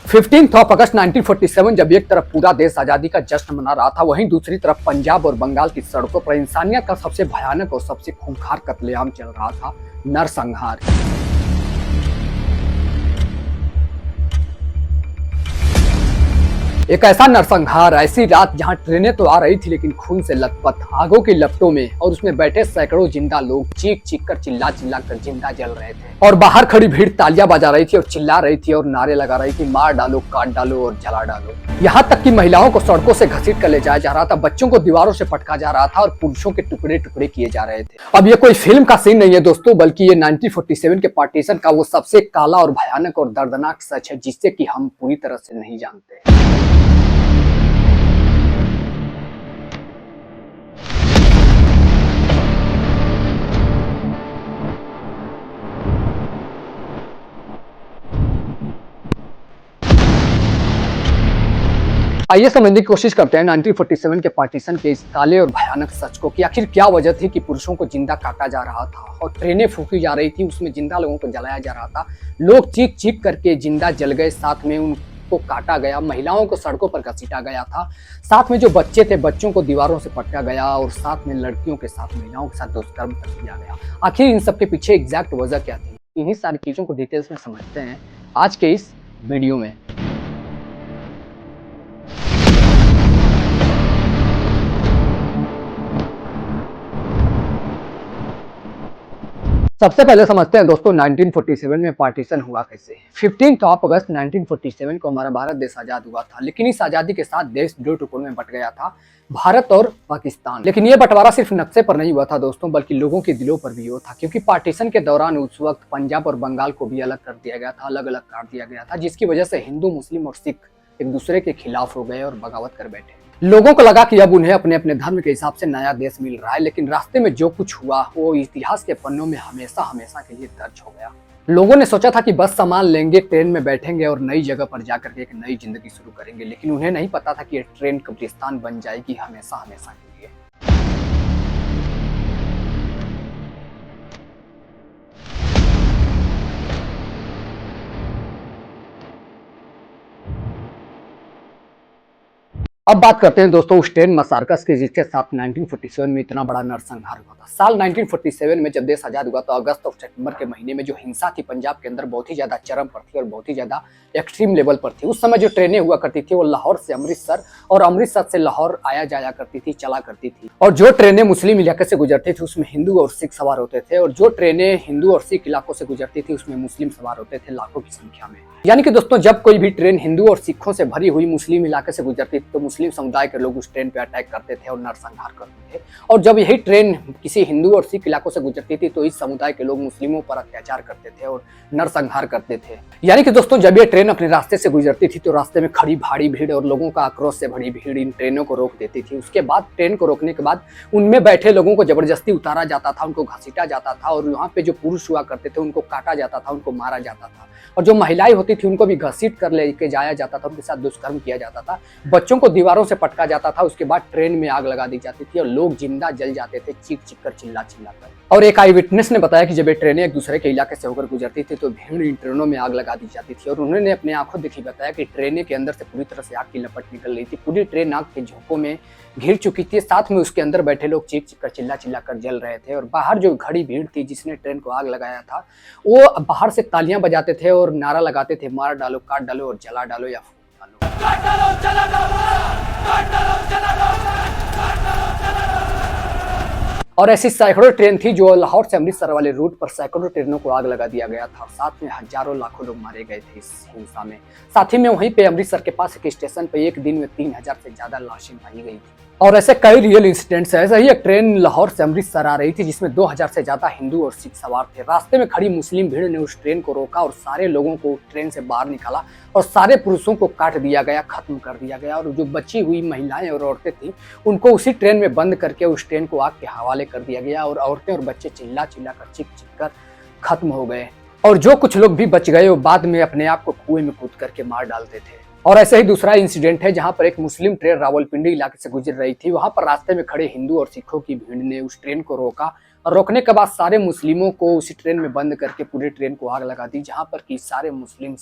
15 अगस्त 1947 जब एक तरफ पूरा देश आजादी का जश्न मना रहा था, वहीं दूसरी तरफ पंजाब और बंगाल की सड़कों पर इंसानियत का सबसे भयानक और सबसे खूंखार कत्लेआम चल रहा था, नरसंहार। एक ऐसा नरसंहार, ऐसी रात जहां ट्रेनें तो आ रही थी लेकिन खून से लथपथ आगों की लपटों में, और उसमें बैठे सैकड़ों जिंदा लोग चीख चीख कर चिल्ला चिल्ला कर जिंदा जल रहे थे। और बाहर खड़ी भीड़ तालियां बजा रही थी और चिल्ला रही थी और नारे लगा रही थी, मार डालो, काट डालो और जला डालो। यहाँ तक कि महिलाओं को सड़कों से घसीट कर ले जाया जा रहा था, बच्चों को दीवारों से पटका जा रहा था और पुरुषों के टुकड़े टुकड़े किए जा रहे थे। अब ये कोई फिल्म का सीन नहीं है दोस्तों, बल्कि ये 1947 के पार्टीशन का वो सबसे काला और भयानक और दर्दनाक सच है, जिससे कि हम पूरी तरह से नहीं जानते। आइए समझने की कोशिश करते हैं 1947 के पार्टीशन के इस काले और भयानक सच को, कि आखिर क्या वजह थी कि पुरुषों को जिंदा काटा जा रहा था और ट्रेनें फूकी जा रही थी, उसमें जिंदा लोगों को जलाया जा रहा था, लोग चीख चीख करके जिंदा जल गए, साथ में उनको काटा गया, महिलाओं को सड़कों पर घसीटा गया था, साथ में जो बच्चे थे बच्चों को दीवारों से पटका गया, और साथ में लड़कियों के साथ महिलाओं के साथ दुष्कर्म किया गया। आखिर इन सब के पीछे एग्जैक्ट वजह क्या थी, इन्हीं सारी चीजों को डिटेल्स में समझते हैं आज के इस वीडियो में। सबसे पहले समझते हैं दोस्तों 1947 में पार्टीशन हुआ कैसे। 15 अगस्त 1947 को हमारा भारत देश आजाद हुआ था, लेकिन इस आजादी के साथ देश दो टुकड़ों में बट गया था, भारत और पाकिस्तान। लेकिन ये बंटवारा सिर्फ नक्शे पर नहीं हुआ था दोस्तों, बल्कि लोगों के दिलों पर भी हुआ था, क्योंकि पार्टीशन के दौरान उस वक्त पंजाब और बंगाल को भी अलग कर दिया गया था, अलग अलग काट दिया गया था, जिसकी वजह से हिंदू, मुस्लिम और सिख एक दूसरे के खिलाफ हो गए और बगावत कर बैठे। लोगों को लगा कि अब उन्हें अपने अपने धर्म के हिसाब से नया देश मिल रहा है, लेकिन रास्ते में जो कुछ हुआ वो इतिहास के पन्नों में हमेशा हमेशा के लिए दर्ज हो गया। लोगों ने सोचा था कि बस सामान लेंगे, ट्रेन में बैठेंगे और नई जगह पर जाकर के एक नई जिंदगी शुरू करेंगे, लेकिन उन्हें नहीं पता था कि ये ट्रेन कब्रिस्तान बन जाएगी हमेशा हमेशा के लिए। अब बात करते हैं दोस्तों उस ट्रेन मसार्कस की, जिसके साथ 1947 में इतना बड़ा नरसंहार हुआ था। साल 1947 में जब देश आजाद हुआ तो अगस्त और सितंबर के महीने में जो हिंसा थी पंजाब के अंदर बहुत ही ज्यादा चरम पर थी और बहुत ही ज्यादा एक्सट्रीम लेवल पर थी। उस समय जो ट्रेनें हुआ करती थी वो लाहौर से अमृतसर और अमृतसर से लाहौर आया जाया करती थी, चला करती थी। और जो ट्रेनें मुस्लिम इलाके से गुजरती थी उसमें हिंदू और सिख सवार होते थे, और जो ट्रेनें हिंदू और सिख इलाकों से गुजरती थी उसमें मुस्लिम सवार होते थे लाखों की संख्या में। यानी कि दोस्तों जब कोई भी ट्रेन हिंदू और सिखों से भरी हुई मुस्लिम इलाके से गुजरती थी तो मुस्लिम समुदाय के लोग उस ट्रेन पे अटैक करते थे और नरसंहार करते थे, और जब यही ट्रेन किसी हिंदू और सिख इलाकों से गुजरती थी तो इस समुदाय के लोग मुस्लिमों पर अत्याचार करते थे और नरसंहार करते थे। यानी कि दोस्तों जब ये ट्रेन अपने रास्ते से गुजरती थी तो रास्ते में खड़ी भारी भीड़ और लोगों का आक्रोश से भरी भीड़ इन ट्रेनों को रोक देती थी। उसके बाद ट्रेन को रोकने के बाद उनमें बैठे लोगों को जबरदस्ती उतारा जाता था, उनको घसीटा जाता था, और वहाँ पे जो पुरुष हुआ करते थे उनको काटा जाता था, उनको मारा जाता था, और जो महिलाएं होती थी उनको भी घसीट कर लेके जाया जाता था, उनके साथ दुष्कर्म किया जाता था, बच्चों को दीवारों से पटका जाता था। उसके बाद ट्रेन में आग लगा दी जाती थी और लोग जिंदा जल जाते थे चीख चीख कर, चिल्ला चिल्ला कर। और एक आई विटनेस ने बताया कि जब ये ट्रेनें एक दूसरे के इलाके से होकर गुजरती थी तो भीड़ इन ट्रेनों में आग लगा दी जाती थी, और उन्होंने अपने आंखों देखी बताया कि ट्रेनें के अंदर से पूरी तरह से आग की लपट निकल रही थी, पूरी ट्रेन आग के झोंकों में घिर चुकी थी, साथ में उसके अंदर बैठे लोग चीख चीख कर, चिल्ला चिल्ला कर जल रहे थे। और बाहर जो खड़ी भीड़ थी जिसने ट्रेन को आग लगाया था वो बाहर से तालियां बजाते थे और नारा लगाते थे, मार डालो, काट डालो और जला डालो या फूंक डालो। काट डालो, जला डालो, काट डालो, जला डालो, काट डालो, जला डालो। और ऐसी सैकड़ों ट्रेन थी जो लाहौर से अमृतसर वाले रूट पर सैकड़ों ट्रेनों को आग लगा दिया गया था, साथ में हजारों लाखों लोग मारे गए थे इस हिंसा में। साथ ही में वहीं पे अमृतसर के पास एक स्टेशन पे एक दिन में 3000 से ज्यादा लाशें पाई गई थी। और ऐसे कई रियल इंसिडेंट्स है। ऐसे ही एक ट्रेन लाहौर से अमृतसर आ रही थी जिसमें 2000 से ज्यादा हिंदू और सिख सवार थे। रास्ते में खड़ी मुस्लिम भीड़ ने उस ट्रेन को रोका और सारे लोगों को ट्रेन से बाहर निकाला और सारे पुरुषों को काट दिया गया, खत्म कर दिया गया, और जो बची हुई महिलाएं और औरतें थी उनको उसी ट्रेन में बंद करके उस ट्रेन को आग के हवाले कर दिया गया, और औरतें और बच्चे चिल्ला चिल्ला कर, चीख चीख कर खत्म हो गए। और जो कुछ लोग भी बच गए वो बाद में अपने आप को कुएं में कूद करके मार डालते थे। और ऐसे ही दूसरा इंसिडेंट है जहां पर एक मुस्लिम ट्रेन रावलपिंडी इलाके से गुजर रही थी। वहां पर रास्ते में खड़े हिंदू और सिखों की भीड़ ने उस ट्रेन को रोका, और रोकने के बाद सारे मुस्लिमों को उसी ट्रेन में बंद करके पूरी ट्रेन को आग लगा दी, जहां पर कि सारे मुस्लिम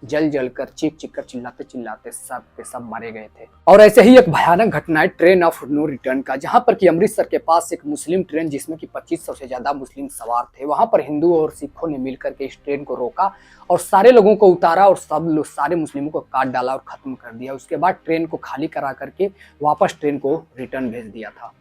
जल जल कर चीख चीख कर चिल्लाते चिल्लाते सब के सब मारे गए थे। और ऐसे ही एक भयानक घटना है ट्रेन ऑफ नो रिटर्न का, जहां पर कि अमृतसर के पास एक मुस्लिम ट्रेन जिसमें कि 2500 से ज्यादा मुस्लिम सवार थे, वहां पर हिंदुओं और सिखों ने मिलकर के इस ट्रेन को रोका और सारे लोगों को उतारा और सब लोग सारे मुस्लिमों को काट डाला और खत्म कर दिया। उसके बाद ट्रेन को खाली करा करके वापस ट्रेन को रिटर्न भेज दिया था।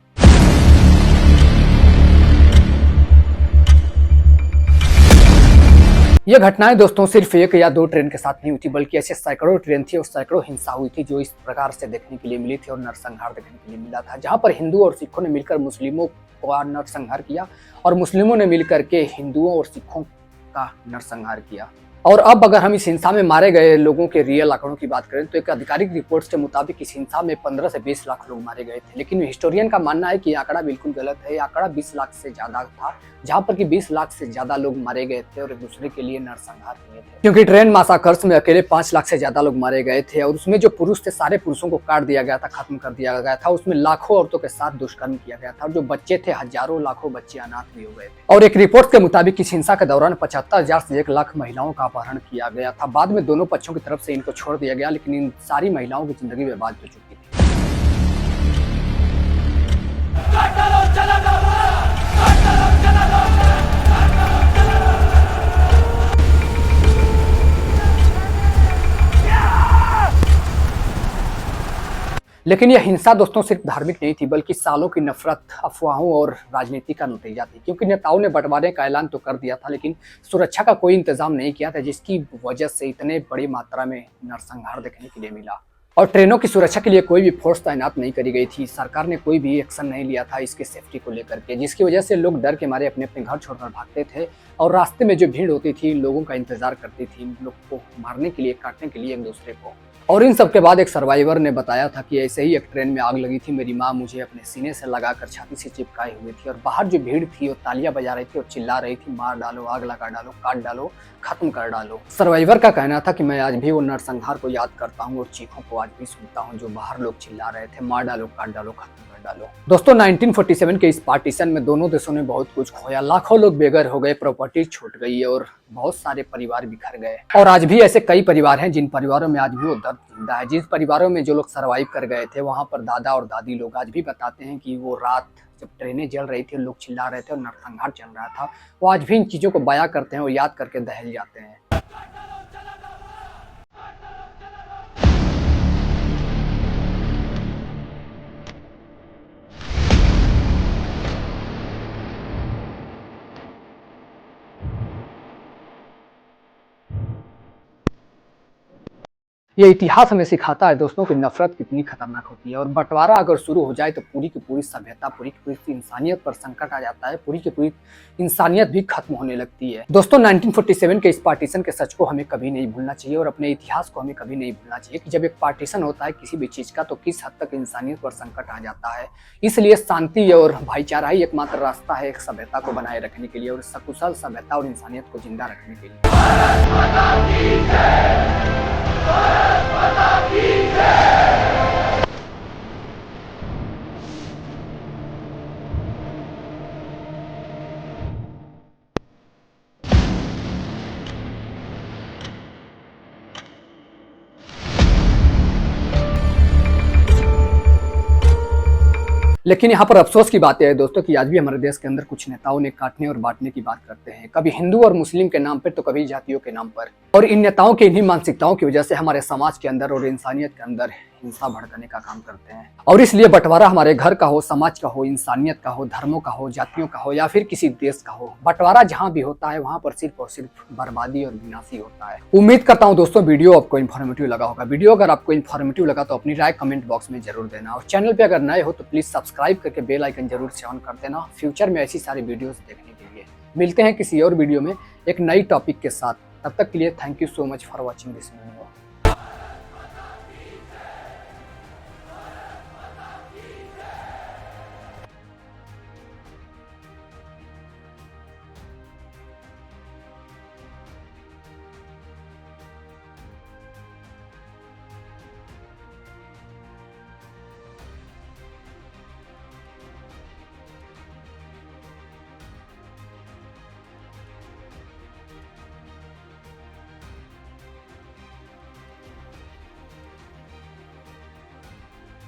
ये घटनाएं दोस्तों सिर्फ एक या दो ट्रेन के साथ नहीं हुई थी, बल्कि ऐसे सैकड़ों ट्रेन थी और सैकड़ों हिंसा हुई थी जो इस प्रकार से देखने के लिए मिली थी और नरसंहार देखने के लिए मिला था, जहां पर हिंदुओं और सिखों ने मिलकर मुस्लिमों का नरसंहार किया और मुस्लिमों ने मिलकर के हिंदुओं और सिखों का नरसंहार किया। और अब अगर हम इस हिंसा में मारे गए लोगों के रियल आंकड़ों की बात करें तो एक आधिकारिक रिपोर्ट्स के मुताबिक इस हिंसा में 15 से 20 लाख लोग मारे गए थे, लेकिन हिस्टोरियन का मानना है कि ये आंकड़ा बिल्कुल गलत है। ये आंकड़ा 20 लाख से ज्यादा था, जहां पर कि 20 लाख से ज्यादा लोग मारे गए थे और एक दूसरे के लिए नरसंहार किए थे, क्योंकि ट्रेन मासाकर्स में अकेले 5 लाख से ज्यादा लोग मारे गए थे और उसमें जो पुरुष थे सारे पुरुषों को काट दिया गया था, खत्म कर दिया गया था। उसमें लाखों औरतों के साथ दुष्कर्म किया गया था और जो बच्चे थे हजारों लाखों बच्चे अनाथ भी हो गए थे। और एक रिपोर्ट के मुताबिक इस हिंसा के दौरान 75,000 से 1 लाख महिलाओं का अपहरण किया गया था। बाद में दोनों पक्षों की तरफ से इनको छोड़ दिया गया, लेकिन इन सारी महिलाओं की जिंदगी बर्बाद हो चुकी थी। लेकिन यह हिंसा दोस्तों सिर्फ धार्मिक नहीं थी, बल्कि सालों की नफरत, अफवाहों और राजनीति का नतीजा थी, क्योंकि नेताओं ने बंटवारे का ऐलान तो कर दिया था लेकिन सुरक्षा का कोई इंतजाम नहीं किया था, जिसकी वजह से इतने बड़ी मात्रा में नरसंहार देखने के लिए मिला। और ट्रेनों की सुरक्षा के लिए कोई भी फोर्स तैनात नहीं करी गई थी, सरकार ने कोई भी एक्शन नहीं लिया था इसके सेफ्टी को लेकर के, जिसकी वजह से लोग डर के मारे अपने अपने घर छोड़कर भागते थे और रास्ते में जो भीड़ होती थी लोगों का इंतजार करती थी लोग को मारने के लिए, काटने के लिए एक दूसरे को। और इन सब के बाद एक सर्वाइवर ने बताया था कि ऐसे ही एक ट्रेन में आग लगी थी, मेरी माँ मुझे अपने सीने से लगाकर छाती से चिपकाई हुई थी और बाहर जो भीड़ थी वो तालियां बजा रही थी और चिल्ला रही थी, मार डालो, आग लगा डालो, काट डालो, खत्म कर डालो। सर्वाइवर का कहना था कि मैं आज भी वो नरसंहार को याद करता हूँ और चीखों को आज भी सुनता हूँ जो बाहर लोग चिल्ला रहे थे, मार डालो, काट डालो, खत्म कर डालो। दोस्तों 1947 के इस पार्टीशन में दोनों देशों ने बहुत कुछ खोया, लाखों लोग बेघर हो गए, प्रॉपर्टी छूट गई और बहुत सारे परिवार बिखर गए। और आज भी ऐसे कई परिवार हैं जिन परिवारों में आज भी वो दर्द जिंदा है। जिन परिवारों में जो लोग सर्वाइव कर गए थे वहां पर दादा और दादी लोग आज भी बताते हैं कि वो रात जब ट्रेनें जल रही थी, लोग चिल्ला रहे थे और नरसंहार चल रहा था, वो आज भी इन चीजों को बयां करते हैं और याद करके दहल जाते हैं। ये इतिहास हमें सिखाता है दोस्तों कि नफरत कितनी खतरनाक होती है और बंटवारा अगर शुरू हो जाए तो पूरी की पूरी सभ्यता, पूरी की पूरी इंसानियत पर संकट आ जाता है, पूरी की पूरी इंसानियत भी खत्म होने लगती है। दोस्तों 1947 के इस पार्टीशन के सच को हमें कभी नहीं भूलना चाहिए और अपने इतिहास को हमें कभी नहीं भूलना चाहिए कि जब एक पार्टीशन होता है किसी भी चीज का तो किस हद तक इंसानियत पर संकट आ जाता है। इसलिए शांति और भाईचारा ही एकमात्र रास्ता है एक सभ्यता को बनाए रखने के लिए और सकुशल सभ्यता और इंसानियत को जिंदा रखने के लिए। लेकिन यहाँ पर अफसोस की बात है दोस्तों कि आज भी हमारे देश के अंदर कुछ नेताओं ने काटने और बांटने की बात करते हैं, कभी हिंदू और मुस्लिम के नाम पर तो कभी जातियों के नाम पर। और इन नेताओं की इन्हीं मानसिकताओं की वजह से हमारे समाज के अंदर और इंसानियत के अंदर हिंसा भड़काने का काम करते हैं। और इसलिए बंटवारा हमारे घर का हो, समाज का हो, इंसानियत का हो, धर्मों का हो, जातियों का हो या फिर किसी देश का हो, बंटवारा जहाँ भी होता है वहां पर सिर्फ और सिर्फ बर्बादी और विनाशी होता है। उम्मीद करता हूँ दोस्तों वीडियो आपको इन्फॉर्मेटिव लगा होगा। वीडियो अगर आपको इन्फॉर्मेटिव लगा तो अपनी राय कमेंट बॉक्स में जरूर देना और चैनल पे अगर नए हो तो प्लीज सब्सक्राइब करके बेल आइकन जरूर से ऑन कर देना फ्यूचर में ऐसी सारी वीडियोस देखने के लिए। मिलते हैं किसी और वीडियो में एक नई टॉपिक के साथ, तब तक के लिए thank you so much for watching this video.